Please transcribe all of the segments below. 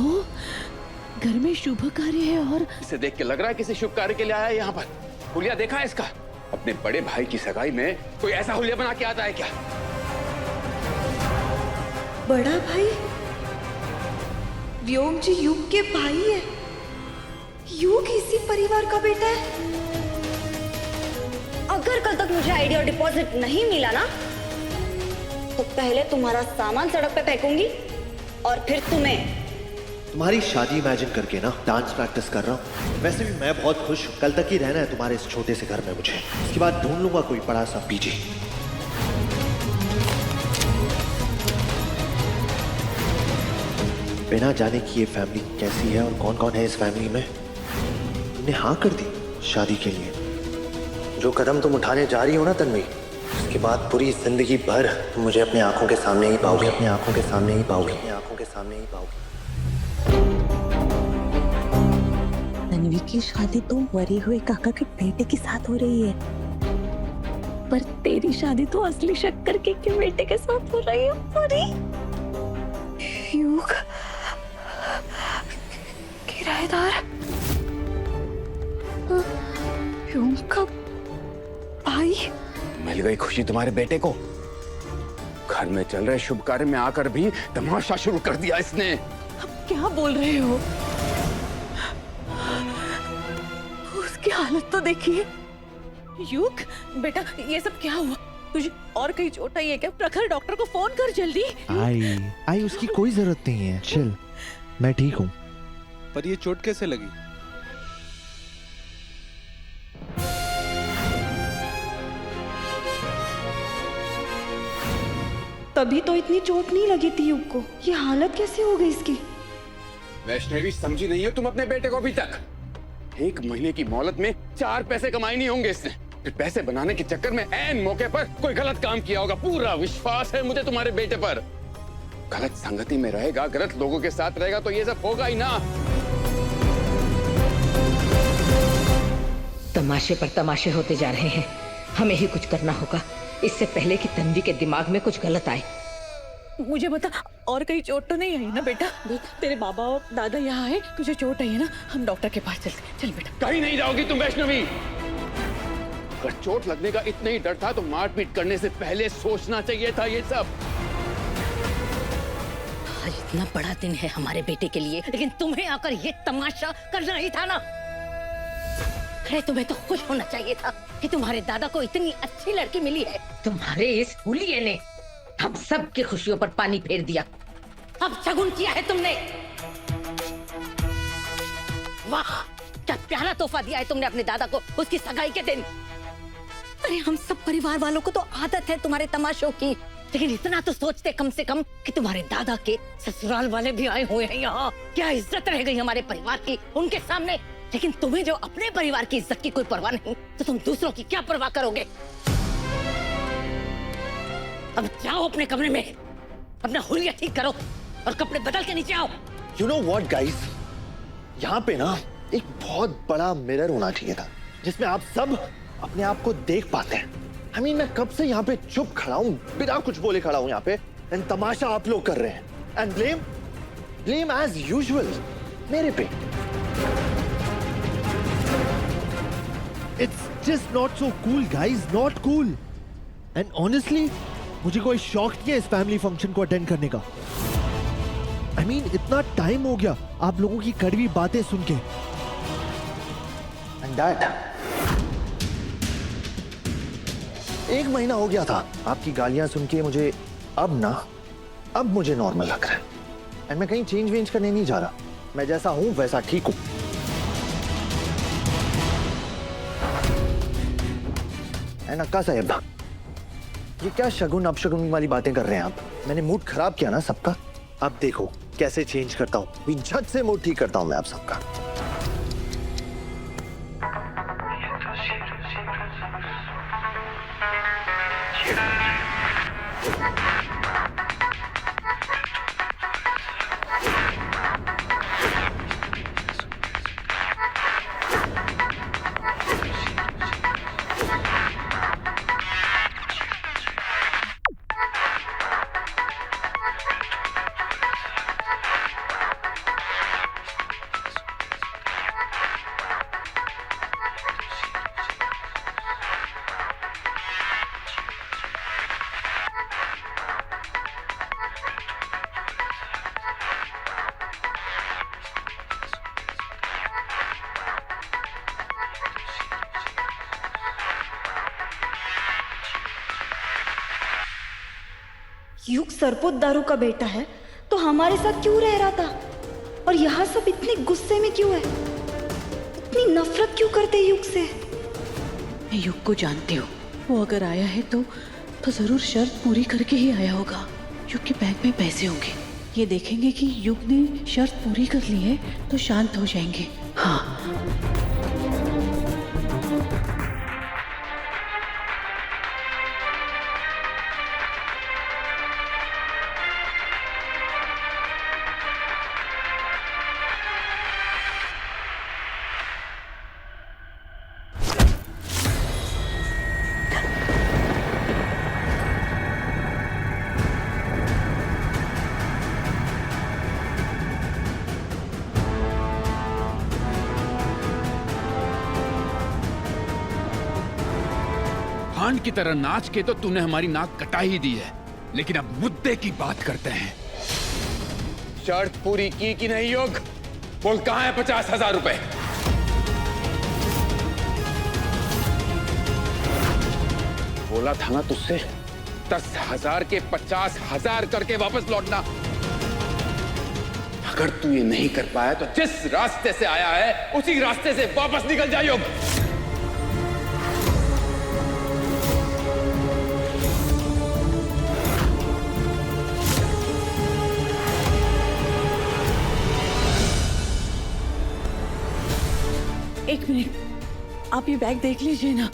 देखो, घर में शुभ कार्य है और इसे देख के लग रहा है किसी शुभ कार्य के लिए आया है यहाँ पर। हुलिया देखा है इसका? अपने बड़े भाई की सगाई में कोई ऐसा हुलिया बना के आता है क्या? बड़ा भाई? व्योम जी युग के भाई है। युग इसी परिवार का बेटा है। अगर कल तक मुझे आईडी और डिपॉजिट नहीं मिला ना, तो पहले तुम्हारा सामान सड़क पे फेंकूंगी और फिर तुम्हें। तुम्हारी शादी इमेजिन करके ना डांस प्रैक्टिस कर रहा हूँ। वैसे भी मैं बहुत खुश हूँ। कल तक ही रहना है तुम्हारे इस छोटे से घर में मुझे। उसके बाद ढूंढ लूंगा कोई बड़ा सा पीजी। बिना जाने कि ये फैमिली कैसी है और कौन कौन है इस फैमिली में, तुमने हाँ कर दी शादी के लिए। जो कदम तुम उठाने जा रही हो ना तन्वी, उसके बाद पूरी जिंदगी भर तुम मुझे अपनी आंखों के सामने ही पाओगे, अपनी आंखों के सामने ही पाओगे, अपनी आंखों के सामने ही पाओगे। तन्वी की शादी तो मरे हुए काका के बेटे के साथ हो रही है, पर तेरी शादी तो असली शक्कर के बेटे के साथ हो रही है। अरे युग किराएदार युग का भाई। मिल गई खुशी तुम्हारे बेटे को। घर में चल रहे शुभ कार्य में आकर भी तमाशा शुरू कर दिया इसने। अब क्या बोल रहे हो? उसकी हालत तो देखिए। युग बेटा, ये सब क्या हुआ? तुझे और कहीं चोट आई है क्या? प्रखर डॉक्टर को फोन कर जल्दी। आई उसकी कोई जरूरत नहीं है। चिल, मैं ठीक हूँ। पर ये चोट कैसे लगी? तभी तो इतनी चोट नहीं लगी थी युग को। ये हालत कैसे हो गई इसकी? वैष्णवी, समझी नहीं हो तुम अपने बेटे को अभी तक? 1 महीने की मोहलत में 4 पैसे कमाए नहीं होंगे इसने। फिर पैसे बनाने के चक्कर में ऐन मौके पर कोई गलत काम किया होगा। पूरा विश्वास है मुझे तुम्हारे बेटे पर। गलत संगति में रहेगा, गलत लोगों के साथ रहेगा तो ये सब होगा ही ना। तमाशे पर तमाशे होते जा रहे हैं। हमें ही कुछ करना होगा इससे पहले कि तन्वी के दिमाग में कुछ गलत आए। मुझे बता, और कहीं चोट तो नहीं आई ना बेटा? तेरे बाबा और दादा यहाँ है, तुझे चोट आई है ना? हम डॉक्टर के पास चलते। चल बेटा। कहीं नहीं जाओगी तुम वैष्णवी। अगर चोट लगने का इतना ही डर था तो मारपीट करने से पहले सोचना चाहिए था ये सब। आज इतना बड़ा दिन है हमारे बेटे के लिए, लेकिन तुम्हें आकर ये तमाशा करना ही था ना। अरे तुम्हें तो खुश होना चाहिए था कि तुम्हारे दादा को इतनी अच्छी लड़की मिली है। तुम्हारे इस हुलिये ने हम सब की खुशियों पर पानी फेर दिया। अब शगुन किया है तुमने। वाह, क्या प्यारा तोहफा दिया है तुमने अपने दादा को उसकी सगाई के दिन। अरे हम सब परिवार वालों को तो आदत है तुम्हारे तमाशों की, लेकिन इतना तो सोचते कम से कम कि तुम्हारे दादा के ससुराल वाले भी आए हुए हैं यहाँ। क्या इज्जत रह गई हमारे परिवार की उनके सामने। लेकिन तुम्हें जो अपने परिवार की इज्जत की कोई परवाह नहीं, तो तुम दूसरों की क्या परवाह करोगे? अब जाओ अपने कमरे में, अपना हुलिया ठीक करो और कपड़े बदल के नीचे आओ। You know what, guys? यहाँ पे ना एक बहुत बड़ा मिरर होना चाहिए था जिसमें आप सब अपने आप को देख पाते हैं। I mean, मैं कब से यहाँ पे चुप खड़ा हूँ, बिना कुछ बोले खड़ा हूँ यहाँ पे, एंड तमाशा आप लोग कर रहे हैं। एंड ब्लेम एज यूजुअल मेरे पे। It's just not so cool, guys, not cool. And honestly, मुझे कोई शौक नहीं है इस फैमिली फंक्शन को अटेंड करने का। I mean, इतना टाइम हो गया आप लोगों की कड़वी बातें सुन के। And Dad, 1 महीना हो गया था आपकी गालियां सुन के मुझे। अब मुझे नॉर्मल लग रहा है। एंड मैं कहीं चेंज वेंज करने नहीं जा रहा। मैं जैसा हूं वैसा ठीक हूं। एंड अक्का साहब, ये क्या शगुन अपशगुन वाली बातें कर रहे हैं आप? मैंने मूड खराब किया ना सबका। अब देखो कैसे चेंज करता हूँ। अभी झट से मूड ठीक करता हूँ मैं आप सबका। युग सरपोतदारों का बेटा है तो हमारे साथ क्यों रह रहा था? और यहाँ सब इतने गुस्से में क्यों है? इतनी नफरत क्यों करते युग से? मैं युग को जानती हूँ। वो अगर आया है तो जरूर शर्त पूरी करके ही आया होगा। युग के बैग में पैसे होंगे। ये देखेंगे कि युग ने शर्त पूरी कर ली है तो शांत हो जाएंगे। हाँ, भांड की तरह नाच के तो तूने हमारी नाक कटा ही दी है, लेकिन अब मुद्दे की बात करते हैं। शर्त पूरी की कि नहीं युग? बोल, कहां है 50,000 रुपए? बोला था ना तुझसे 10,000 के 50,000 करके वापस लौटना। अगर तू ये नहीं कर पाया तो जिस रास्ते से आया है उसी रास्ते से वापस निकल जा युग। एक मिनट, आप ये बैग देख लीजिए ना।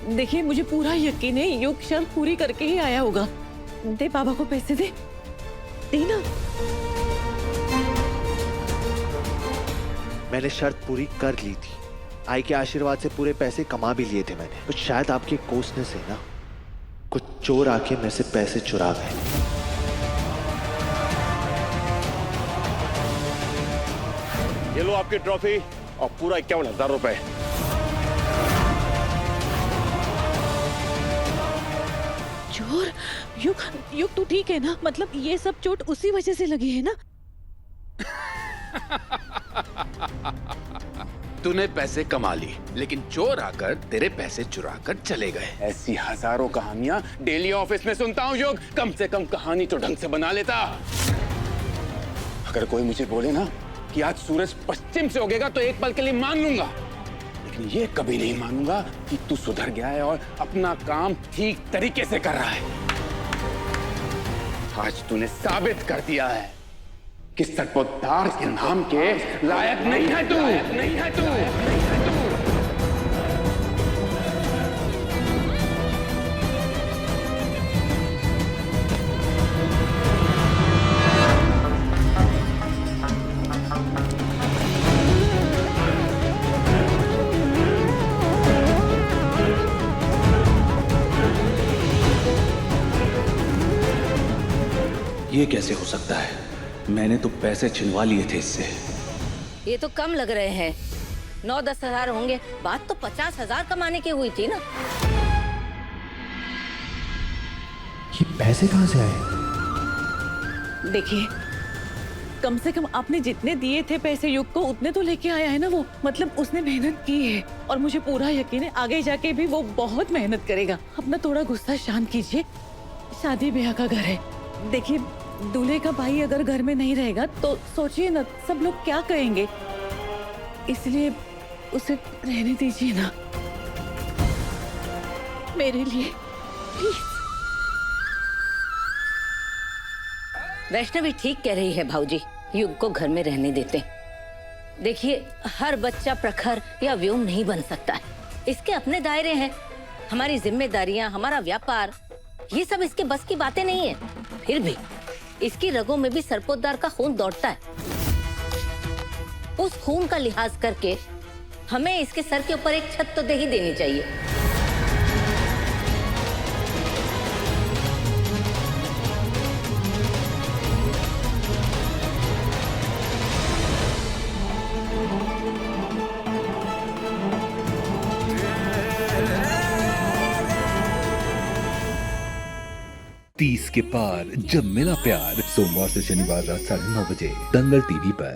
देखिए, मुझे पूरा यकीन है युग शर्त पूरी करके ही आया होगा। दे बाबा को पैसे, दे ना। मैंने शर्त पूरी कर ली थी। आई के आशीर्वाद से पूरे पैसे कमा भी लिए थे मैंने। तो शायद आपके कोसने से ना कुछ चोर आके मेरे से पैसे चुरा गए। ये लो आपकी ट्रॉफी और पूरा 51,000 रुपए। चोर? युग तू ठीक है ना? मतलब ये सब चोट उसी वजह से लगी है ना? तूने पैसे कमा लिए, लेकिन चोर आकर तेरे पैसे चुरा कर चले गए। ऐसी हजारों कहानियां डेली ऑफिस में सुनता हूँ युग। कम से कम कहानी तो ढंग से बना लेता। अगर कोई मुझे बोले ना कि आज सूरज पश्चिम से उगेगा तो एक पल के लिए मान लूंगा, लेकिन ये कभी नहीं मानूंगा कि तू सुधर गया है और अपना काम ठीक तरीके से कर रहा है। आज तूने साबित कर दिया है कि सरपोतदार के नाम के लायक नहीं है तू। नहीं है तू। ये कैसे हो सकता है? मैंने तो पैसे छिनवा लिए थे इससे। ये तो कम लग रहे हैं। 9-10 हजार होंगे। बात तो 50,000 कमाने की हुई थी ना। ये पैसे कहां से आए? देखिए, कम से कम आपने जितने दिए थे पैसे युग को उतने तो लेके आया है ना वो। मतलब उसने मेहनत की है और मुझे पूरा यकीन है आगे जाके भी वो बहुत मेहनत करेगा। अपना थोड़ा गुस्सा शांत कीजिए। शादी ब्याह का घर है। देखिए, दूल्हे का भाई अगर घर में नहीं रहेगा तो सोचिए ना सब लोग क्या कहेंगे। इसलिए उसे रहने दीजिए ना मेरे लिए, प्लीज। वैष्णवी ठीक कह रही है भाऊजी, युग को घर में रहने देते। देखिए, हर बच्चा प्रखर या व्योम नहीं बन सकता है। इसके अपने दायरे हैं, हमारी जिम्मेदारियां, हमारा व्यापार, ये सब इसके बस की बातें नहीं है। फिर भी इसकी रगों में भी सरपोतदार का खून दौड़ता है। उस खून का लिहाज करके हमें इसके सर के ऊपर एक छत तो दे ही देनी चाहिए। तीस के पार जब मिला प्यार, सोमवार से शनिवार रात 9:30 बजे दंगल टीवी पर।